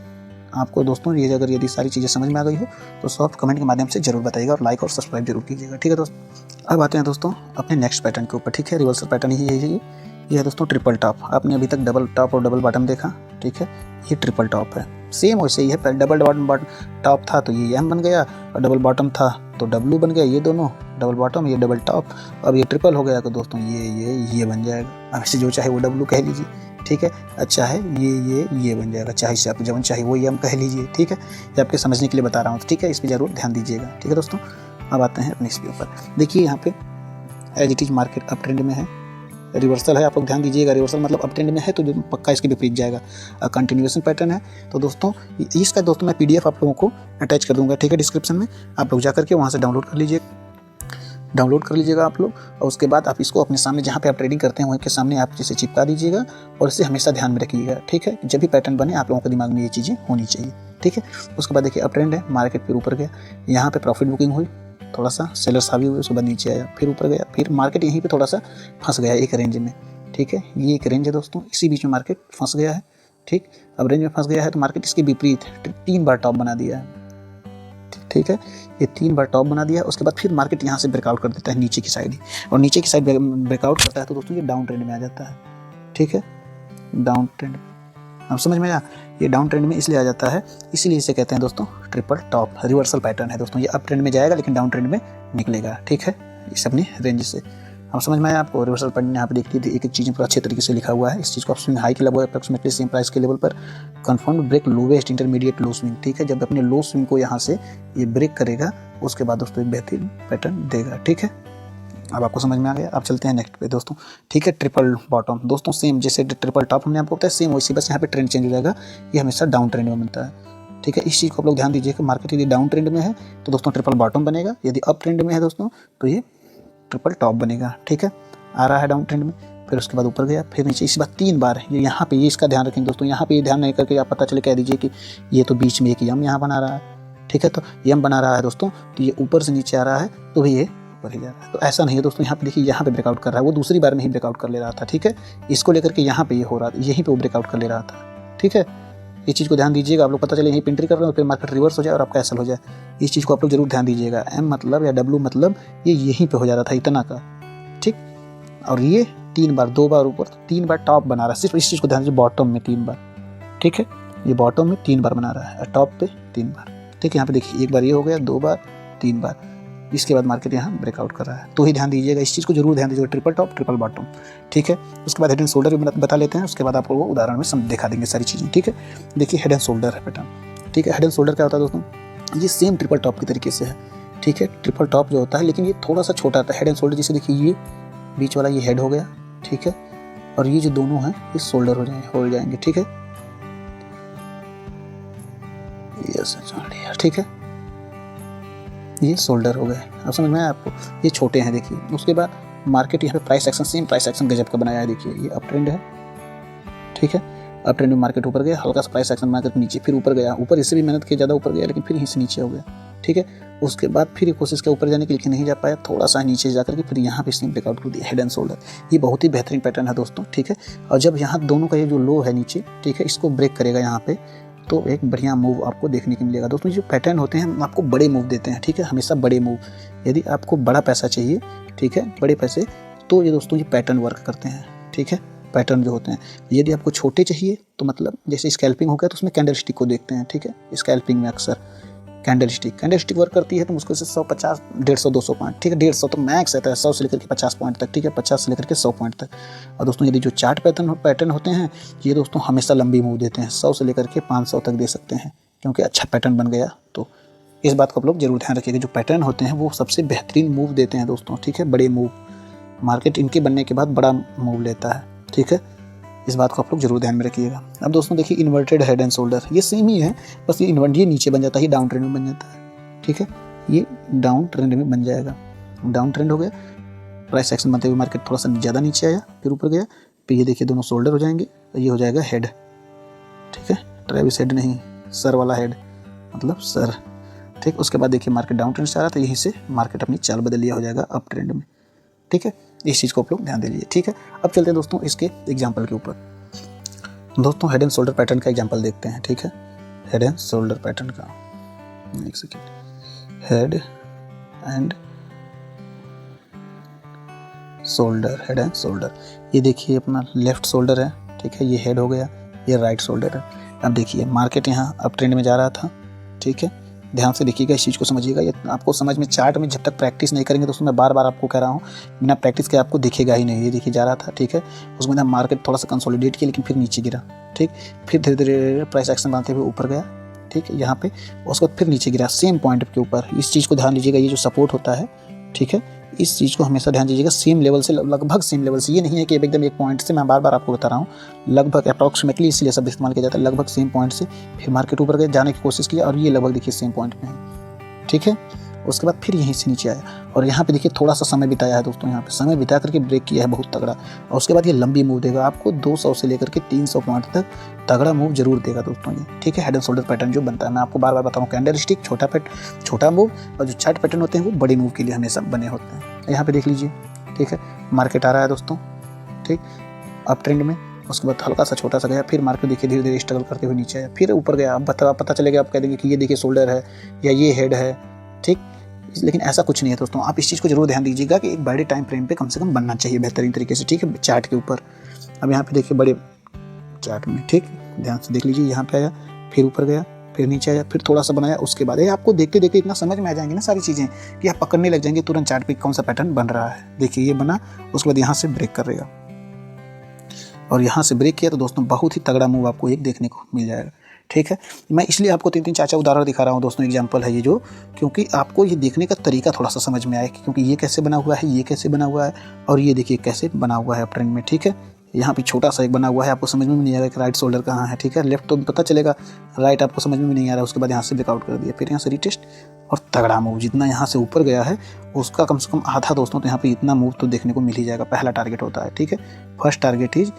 आपको दोस्तों ये अगर यदि सारी चीज़ें समझ में आ गई हो तो सॉफ्ट कमेंट के माध्यम से जरूर बताइएगा और लाइक और सब्सक्राइब जरूर कीजिएगा। ठीक है दोस्तों, अब आते हैं दोस्तों अपने नेक्स्ट पैटर्न के ऊपर। ठीक है, रिवर्सल पैटर्न ही है ये है दोस्तों ट्रिपल टॉप। आपने अभी तक डबल टॉप और डबल बॉटम देखा, ठीक है, ये ट्रिपल टॉप है। सेम वैसे ही है, डबल टॉप था तो ये M बन गया, और डबल बॉटम था तो W बन गया। ये दोनों डबल बॉटम, ये डबल टॉप, अब ये ट्रिपल हो गया तो दोस्तों ये बन जाएगा। अब इसे जो चाहे वो W कह लीजिए, ठीक है, अच्छा है, ये बन जाएगा, चाहे से आप जब चाहे वो M कह लीजिए। ठीक है, ये आपके समझने के लिए बता रहा हूँ, ठीक है, इस पर जरूर ध्यान दीजिएगा। ठीक है दोस्तों, अब आते हैं अपने इसके ऊपर। देखिए यहाँ पे as it is market up trend में है, रिवर्सल है, आप लोग ध्यान दीजिएगा। रिवर्सल मतलब अप ट्रेंड में है तो जो पक्का इसके विपरीत जाएगा। कंटिन्यूएशन पैटर्न है तो दोस्तों इसका दोस्तों मैं PDF आप लोगों को अटैच कर दूंगा, ठीक है, डिस्क्रिप्शन में। आप लोग जा करके वहाँ से डाउनलोड कर लीजिएगा आप लोग, और उसके बाद आप इसको अपने सामने जहाँ पे आप ट्रेडिंग करते हैं वहीं के सामने आप इसे चिपका दीजिएगा, और इसे हमेशा ध्यान में रखिएगा। ठीक है, जब भी पैटर्न बने आप लोगों के दिमाग में ये चीज़ें होनी चाहिए। ठीक है, उसके बाद देखिए अप ट्रेंड है, मार्केट फिर ऊपर गया, यहाँ पे प्रॉफिट बुकिंग हुई, थोड़ा सा सेलर्स हावी हुए, उसके बाद नीचे आया, फिर ऊपर गया, फिर मार्केट यहीं पे थोड़ा सा फंस गया एक रेंज में। ठीक है, ये एक रेंज है दोस्तों, इसी बीच में मार्केट फंस गया है। ठीक, अब रेंज में फंस गया है तो मार्केट इसके विपरीत 3 बार टॉप बना दिया है। ठीक है, ये 3 बार टॉप बना दिया, उसके बाद फिर मार्केट यहाँ से ब्रेकआउट कर देता है नीचे की साइड ही, और नीचे की साइड ब्रेकआउट करता है तो दोस्तों ये डाउन ट्रेंड में आ जाता है। ठीक है, डाउन ट्रेंड, अब समझ में आया, ये डाउन ट्रेंड में इसलिए आ जाता है, इसीलिए इसे कहते हैं दोस्तों ट्रिपल टॉप। रिवर्सल पैटर्न है दोस्तों, ये अप ट्रेंड में जाएगा लेकिन डाउन ट्रेंड में निकलेगा। ठीक है, इस अपनी रेंज से हम समझ में आया आपको। रिवर्सल पैटर्न यहाँ पे देखिए एक चीज़ पूरा अच्छे तरीके से लिखा हुआ है। इस चीज़ को आप स्विंग हाई के लेवल अप्रॉक्सिमेटली सेम प्राइस के लेवल पर कंफर्म ब्रेक लोवेस्ट इंटरमीडिएट लो स्विंग। ठीक है, जब अपने लो स्विंग को यहाँ से ये ब्रेक करेगा उसके बाद दोस्तों एक बेहतरीन पैटर्न देगा। ठीक है, अब आपको समझ में आ गया। अब चलते हैं नेक्स्ट पे दोस्तों। ठीक है, ट्रिपल बॉटम दोस्तों सेम जैसे ट्रिपल टॉप हमने आपको बताया सेम वैसे, बस यहाँ पे ट्रेंड चेंज हो जाएगा, ये हमेशा डाउन ट्रेंड में बनता है। ठीक है, इस चीज़ को आप लोग ध्यान दीजिए कि मार्केट यदि डाउन ट्रेंड में है तो दोस्तों ट्रिपल बॉटम बनेगा, यदि अप ट्रेंड में है दोस्तों तो ये ट्रिपल टॉप बनेगा। ठीक है, आ रहा है डाउन ट्रेंड में, फिर उसके बाद ऊपर गया, फिर नीचे, इस बार 3 बार ये यहाँ पे, ये इसका ध्यान रखेंगे दोस्तों। यहाँ पे ये ध्यान नहीं करके आप पता चले कह दीजिए कि ये तो बीच में एक यम यहाँ बना रहा है। ठीक है, तो यम बना रहा है दोस्तों तो ये ऊपर से नीचे आ रहा है तो भी ये ऊपर ही जा रहा है, तो ऐसा नहीं है दोस्तों। यहाँ पे देखिए, यहाँ पे ब्रेकआउट कर रहा है, वो दूसरी बार में ही ब्रेकआउट कर ले रहा था। ठीक है, इसको लेकर के यहाँ पे ये हो रहा था, यहीं पे वो ब्रेकआउट कर ले रहा था। ठीक है, ये चीज़ को ध्यान दीजिएगा। आप लोग पता चले यहीं पे एंट्री कर रहे हो फिर मार्केट रिवर्स हो जाए और आपका ऐसा हो जाए, इस चीज़ को आप लोग जरूर ध्यान दीजिएगा। M मतलब या W मतलब ये यहीं पे हो जा रहा था इतना का। ठीक, और ये 3 बार, 2 बार ऊपर, 3 बार टॉप बना रहा है, सिर्फ इस चीज़ को ध्यान दीजिए, बॉटम में 3 बार। ठीक है, ये बॉटम में 3 बार बना रहा है और टॉप पे 3 बार। ठीक है, यहाँ पे देखिए एक बार ये हो गया, 2 बार, 3 बार, इसके बाद मार्केट यहाँ ब्रेकआउट कर रहा है, तो ही ध्यान दीजिएगा, इस चीज़ को जरूर ध्यान दीजिएगा, ट्रिपल टॉप ट्रिपल बॉटम। ठीक है, उसके बाद हेड एंड शोल्डर भी बता लेते हैं, उसके बाद आपको वो उदाहरण में दिखा देंगे सारी चीज़ें। ठीक है, देखिए हेड एंड शोल्डर है पैटर्न। ठीक है, हेड एंड शोल्डर क्या होता है दोस्तों, ये सेम ट्रिपल टॉप की तरीके से है। ठीक है, ट्रिपल टॉप जो होता है लेकिन ये थोड़ा सा छोटा आता है। हेड एंड शोल्डर जैसे देखिए, ये बीच वाला ये हेड हो गया, ठीक है, और ये जो दोनों हैं ये शोल्डर हो जाएंगे। ठीक है, यस, ठीक है, ये शोल्डर हो गए। अब समझ में आया आपको, ये छोटे हैं देखिए। उसके बाद मार्केट यहाँ पे price action, same price action गजब का बनाया है। देखिए ये अप ट्रेंड है। ठीक है, अप ट्रेंड में मार्केट ऊपर गया, हल्का सा प्राइस एक्शन मार्केट नीचे, फिर ऊपर गया, ऊपर इससे भी मेहनत की, ज़्यादा ऊपर गया लेकिन फिर यहीं से नीचे हो गया। ठीक है, उसके बाद फिर कोशिश किया ऊपर जाने की लेकिन नहीं जा पाया, थोड़ा सा नीचे जाकर के फिर यहाँ पे इसने ब्रेकआउट कर दिया, हेड एंड शोल्डर। ये बहुत ही बेहतरीन पैटर्न है दोस्तों। ठीक है, और जब यहाँ दोनों का ये जो लो है नीचे, ठीक है, इसको ब्रेक करेगा यहाँ पे तो एक बढ़िया मूव आपको देखने को मिलेगा। दोस्तों जो पैटर्न होते हैं हम आपको बड़े मूव देते हैं। ठीक है, हमेशा बड़े मूव, यदि आपको बड़ा पैसा चाहिए, ठीक है, बड़े पैसे, तो ये दोस्तों ये पैटर्न वर्क करते हैं। ठीक है, पैटर्न जो होते हैं, यदि आपको छोटे चाहिए तो मतलब जैसे स्कैल्पिंग हो गया तो उसमें कैंडल स्टिक को देखते हैं। ठीक है, स्कैल्पिंग में अक्सर कैंडल स्टिक वर्क करती है तो मुश्किल से 150, 150, 200 पॉइंट। ठीक है, 150 तो मैक्स रहता है, 100 से लेकर के 50 पॉइंट तक। ठीक है, 50 से लेकर के 100 पॉइंट तक। और दोस्तों यदि जो चार्ट पैटर्न होते हैं ये दोस्तों हमेशा लंबी मूव देते हैं, 100 से लेकर के 500 तक दे सकते हैं, क्योंकि अच्छा पैटर्न बन गया। तो इस बात को आप लोग जरूर ध्यान रखिएगा, जो पैटर्न होते हैं वो सबसे बेहतरीन मूव देते हैं दोस्तों। ठीक है, बड़े मूव, मार्केट इनके बनने के बाद बड़ा मूव लेता है। ठीक है, इस बात को आप लोग जरूर ध्यान में रखिएगा। अब दोस्तों देखिए इन्वर्टेड हेड एंड शोल्डर, ये सेम ही है, बस ये ये नीचे बन जाता है, ये डाउन ट्रेंड में बन जाता है। ठीक है, ये डाउन ट्रेंड में बन जाएगा, डाउन ट्रेंड हो गया, प्राइस एक्शन बनते हुए मार्केट थोड़ा सा ज़्यादा नीचे आया, फिर ऊपर गया, फिर ये देखिए दोनों शोल्डर हो जाएंगे, ये हो जाएगा हेड। ठीक है, ट्रेविस हेड नहीं, सर वाला हेड, मतलब सर। ठीक। उसके बाद देखिए मार्केट डाउन ट्रेंड से आ रहा था, यहीं से मार्केट अपनी चाल बदल लिया हो जाएगा अप ट्रेंड में, ठीक है। इस चीज़ को आप लोग ध्यान दे लीजिए, ठीक है। अब चलते हैं दोस्तों इसके एग्जाम्पल के ऊपर। दोस्तों हेड एंड शोल्डर पैटर्न का एग्जाम्पल देखते हैं, ठीक है। हेड एंड शोल्डर पैटर्न का, एक second, head and shoulder, head and shoulder. ये देखिए अपना लेफ्ट शोल्डर है, ठीक है, ये हेड हो गया, ये राइट शोल्डर है। अब देखिए मार्केट यहाँ अप ट्रेंड में जा रहा था, ठीक है। ध्यान से देखिएगा, इस चीज़ को समझिएगा। ये आपको समझ में, चार्ट में जब तक प्रैक्टिस नहीं करेंगे दोस्तों, मैं बार बार आपको कह रहा हूँ, बिना प्रैक्टिस के आपको दिखेगा ही नहीं। ये देखिए जा रहा था, ठीक है, उसमें ना मार्केट थोड़ा सा कंसोलिडेट किया लेकिन फिर नीचे गिरा, ठीक। फिर धीरे धीरे प्राइस एक्शन बनाते हुए ऊपर गया, ठीक है, यहाँ पे। उसके बाद फिर नीचे गिरा सेम पॉइंट के ऊपर। इस चीज़ को ध्यान दीजिएगा, ये जो सपोर्ट होता है, ठीक है, इस चीज़ को हमेशा ध्यान दीजिएगा, सेम लेवल से, लगभग सेम लेवल से। ये नहीं है कि एकदम एक पॉइंट से, मैं बार बार आपको बता रहा हूँ, लगभग अप्रॉक्सीमेटली इसलिए सब इस्तेमाल किया जाता है, लगभग सेम पॉइंट से फिर मार्केट ऊपर गए, जाने की कोशिश किया और ये लगभग देखिए सेम पॉइंट में है, ठीक है। उसके बाद फिर यहीं से नीचे आया और यहाँ पे देखिए थोड़ा सा समय बिताया है दोस्तों, यहाँ पे समय बिता करके ब्रेक किया है बहुत तगड़ा। और उसके बाद ये लंबी मूव देगा आपको 200 से लेकर के 300 पॉइंट तक तगड़ा मूव जरूर देगा दोस्तों ये, ठीक है। हेड एंड शोल्डर पैटर्न जो बनता है, मैं आपको बार बार बताऊँ, कैंडल स्टिक छोटा मूव, और जो चार्ट पैटर्न होते हैं वो बड़ी मूव के लिए हमेशा बने होते हैं। यहाँ पे देख लीजिए, ठीक है, मार्केट आ रहा है दोस्तों, ठीक, अप ट्रेंड में। उसके बाद हल्का सा छोटा सा गया, फिर मार्केट देखिए धीरे धीरे स्ट्रगल करते हुए नीचे आया, फिर ऊपर गया। अब पता चलेगा, आप कह देंगे कि ये देखिए शोल्डर है या ये हेड है, ठीक, लेकिन ऐसा कुछ नहीं है दोस्तों। आप इस चीज़ को जरूर ध्यान दीजिएगा कि एक बड़े टाइम फ्रेम पे कम से कम बनना चाहिए बेहतरीन तरीके से, ठीक है, चार्ट के ऊपर। अब यहाँ पे देखिए बड़े चार्ट में, ठीक, ध्यान से देख लीजिए, यहाँ पे आया, फिर ऊपर गया, फिर नीचे आया, फिर थोड़ा सा बनाया। उसके बाद ये आपको देखते देखते इतना समझ में आ जाएंगे ना सारी चीज़ें कि आप पकड़ने लग जाएंगे तुरंत चार्ट पे कौन सा पैटर्न बन रहा है। देखिए ये बना, उसके बाद यहाँ से ब्रेक करेगा और यहाँ से ब्रेक किया तो दोस्तों बहुत ही तगड़ा मूव आपको एक देखने को मिल जाएगा, ठीक है। मैं इसलिए आपको 3-3 4-4 उदाहरण दिखा रहा हूँ दोस्तों, एग्जांपल है ये जो, क्योंकि आपको ये देखने का तरीका थोड़ा सा समझ में आए, क्योंकि ये कैसे बना हुआ है, ये कैसे बना हुआ है, और ये देखिए कैसे बना हुआ है अप ट्रेंड में, ठीक है। यहाँ पे छोटा सा एक बना हुआ है, आपको समझ में नहीं आएगा कि राइट शोल्डर कहाँ है, ठीक है। लेफ्ट तो पता चलेगा, राइट आपको समझ में नहीं आ रहा है। उसके बाद यहाँ से ब्रेकआउट कर दिया, फिर यहाँ से रिटेस्ट और तगड़ा मूव। जितना यहाँ से ऊपर गया है उसका कम से कम आधा दोस्तों, तो यहाँ पे इतना मूव तो देखने को मिल ही जाएगा। पहला टारगेट होता है, ठीक है, फर्स्ट टारगेट इज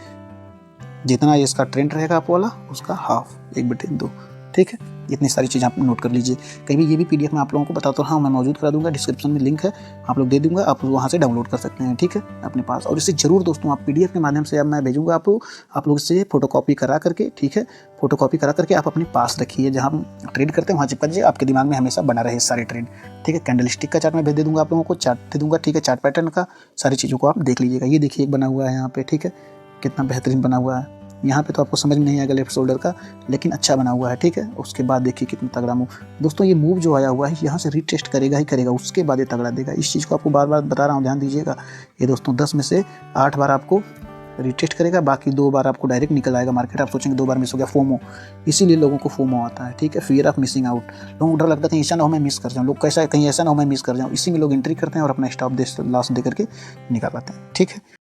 जितना इसका ट्रेंड रहेगा आप वाला, उसका हाफ, 1/2, ठीक है। इतनी सारी चीज़ें आप नोट कर लीजिए। कहीं भी ये भी पीडीएफ मैं आप लोगों को बताता हूँ, मैं मौजूद करा दूंगा, डिस्क्रिप्शन में लिंक है, आप लोग दे दूंगा, आप वहाँ से डाउनलोड कर सकते हैं, ठीक है, अपने पास। और इसे जरूर दोस्तों आप पीडीएफ के माध्यम से, अब मैं भेजूंगा आप लोग इससे फोटोकॉपी करा करके, ठीक है, फोटोकॉपी करा करके आप अपने पास रखिए, जहाँ हम ट्रेड करते हैं वहाँ चिपका दीजिए, आपके दिमाग में हमेशा बना रहे सारे ट्रेड, ठीक है। कैंडल स्टिक का चार्ट मैं भेज दे दूंगा आप लोगों को, चार्ट दे दूंगा, ठीक है, चार्ट पैटर्न का, सारी चीज़ों को आप देख लीजिएगा। ये देखिए एक बना हुआ है यहाँ पे, ठीक है, कितना बेहतरीन बना हुआ है। यहाँ पे तो आपको समझ में नहीं आएगा लेफ्ट शोल्डर का, लेकिन अच्छा बना हुआ है, ठीक है। उसके बाद देखिए कितना तगड़ा मूव दोस्तों, ये मूव जो आया हुआ है यहाँ से रिटेस्ट करेगा ही करेगा, उसके बाद ये तगड़ा देगा। इस चीज़ को आपको बार बार बता रहा हूँ, ध्यान दीजिएगा। ये दोस्तों 10 में से 8 बार आपको रिटेस्ट करेगा, बाकी 2 बार आपको डायरेक्ट निकल आएगा मार्केट। आप सोचेंगे 2 बार मिस हो गया, फोमो, इसीलिए लोगों को फोमो आता है, ठीक है, फियर ऑफ मिसिंग आउट। लोगों को डर लगता है कहीं ऐसा ना हो मैं मिस कर जाऊँ, लोग कैसा कहीं ऐसा ना हो मैं मिस कर जाऊँ, इसी में लोग एंट्री करते हैं और अपना स्टॉप लॉस दे करके निकाल आते हैं, ठीक है।